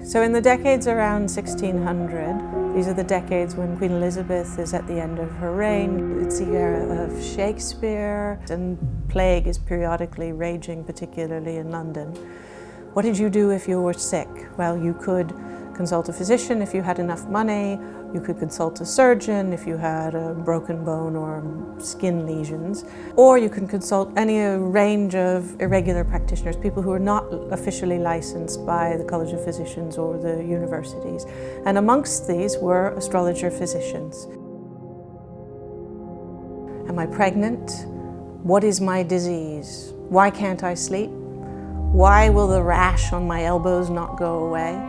So in the decades around 1600, these are the decades when Queen Elizabeth is at the end of her reign. It's the era of Shakespeare, and plague is periodically raging, particularly in London. What did you do if you were sick? Well, you could consult a physician if you had enough money. You could consult a surgeon if you had a broken bone or skin lesions. Or you can consult any range of irregular practitioners, people who are not officially licensed by the College of Physicians or the universities. And amongst these were astrologer physicians. Am I pregnant? What is my disease? Why can't I sleep? Why will the rash on my elbows not go away?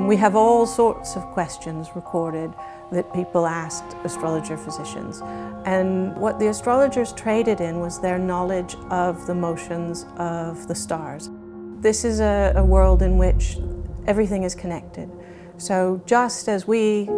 We have all sorts of questions recorded that people asked astrologer physicians. And what the astrologers traded in was their knowledge of the motions of the stars. This is a world in which everything is connected. So just as we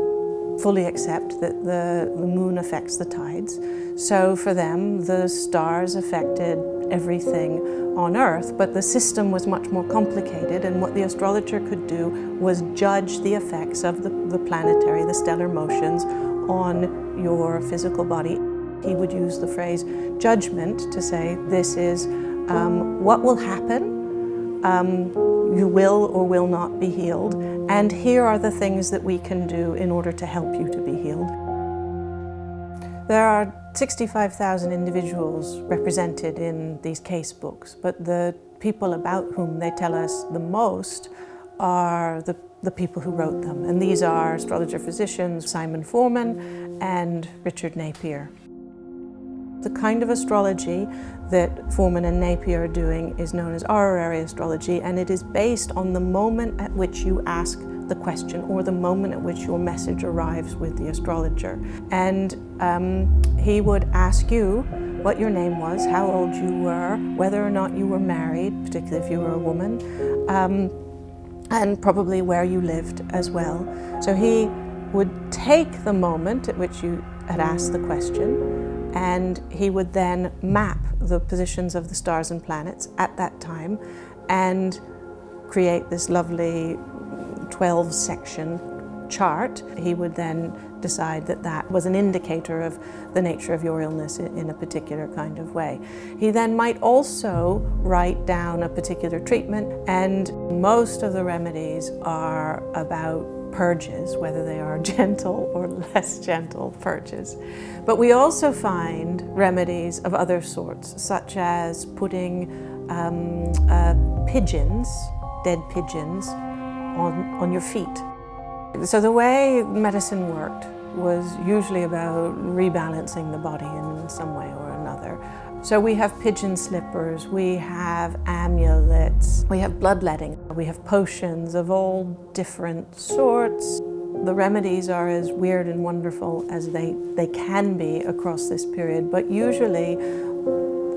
fully accept that the moon affects the tides, so for them the stars affected everything on Earth, but the system was much more complicated, and what the astrologer could do was judge the effects of the planetary, the stellar motions on your physical body. He would use the phrase judgment to say, this is what will happen, you will or will not be healed, and here are the things that we can do in order to help you to be healed. There are 65,000 individuals represented in these case books, but the people about whom they tell us the most are the people who wrote them. And these are astrologer physicians Simon Forman and Richard Napier. The kind of astrology that Forman and Napier are doing is known as horary astrology, and it is based on the moment at which you ask the question or the moment at which your message arrives with the astrologer. And he would ask you what your name was, how old you were, whether or not you were married, particularly if you were a woman, and probably where you lived as well. So he would take the moment at which you had asked the question, and he would then map the positions of the stars and planets at that time and create this lovely 12-section chart. He would then decide that that was an indicator of the nature of your illness in a particular kind of way. He then might also write down a particular treatment, and most of the remedies are about purges, whether they are gentle or less gentle purges. But we also find remedies of other sorts, such as putting pigeons, dead pigeons, on your feet. So the way medicine worked was usually about rebalancing the body in some way or another. So we have pigeon slippers, we have amulets, we have bloodletting, we have potions of all different sorts. The remedies are as weird and wonderful as they can be across this period, but usually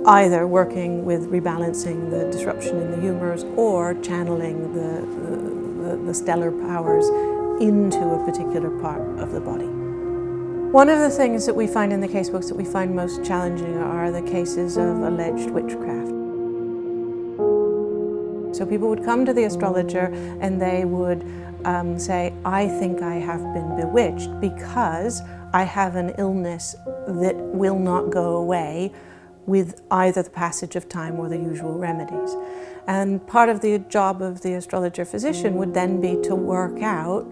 either working with rebalancing the disruption in the humors or channeling the stellar powers into a particular part of the body. One of the things that we find in the casebooks that we find most challenging are the cases of alleged witchcraft. So people would come to the astrologer and they would say, I think I have been bewitched because I have an illness that will not go away with either the passage of time or the usual remedies. And part of the job of the astrologer physician would then be to work out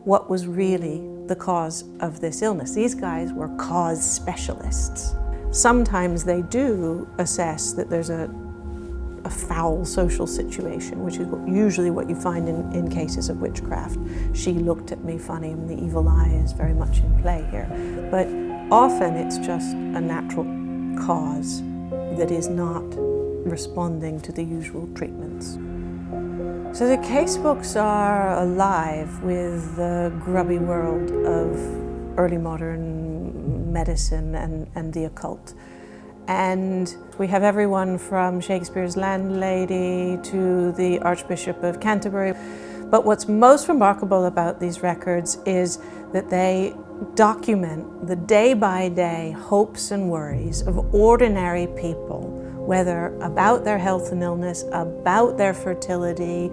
what was really the cause of this illness. These guys were cause specialists. Sometimes they do assess that there's a foul social situation, which is usually what you find in cases of witchcraft. She looked at me funny, and the evil eye is very much in play here. But often it's just a natural cause that is not responding to the usual treatments. So the casebooks are alive with the grubby world of early modern medicine and the occult. And we have everyone from Shakespeare's landlady to the Archbishop of Canterbury. But what's most remarkable about these records is that they document the day-by-day hopes and worries of ordinary people, whether about their health and illness, about their fertility,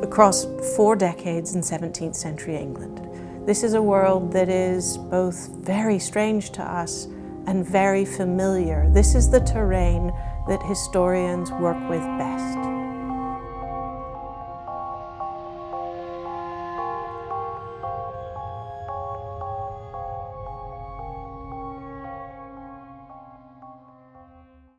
across 4 decades in 17th century England. This is a world that is both very strange to us and very familiar. This is the terrain that historians work with best.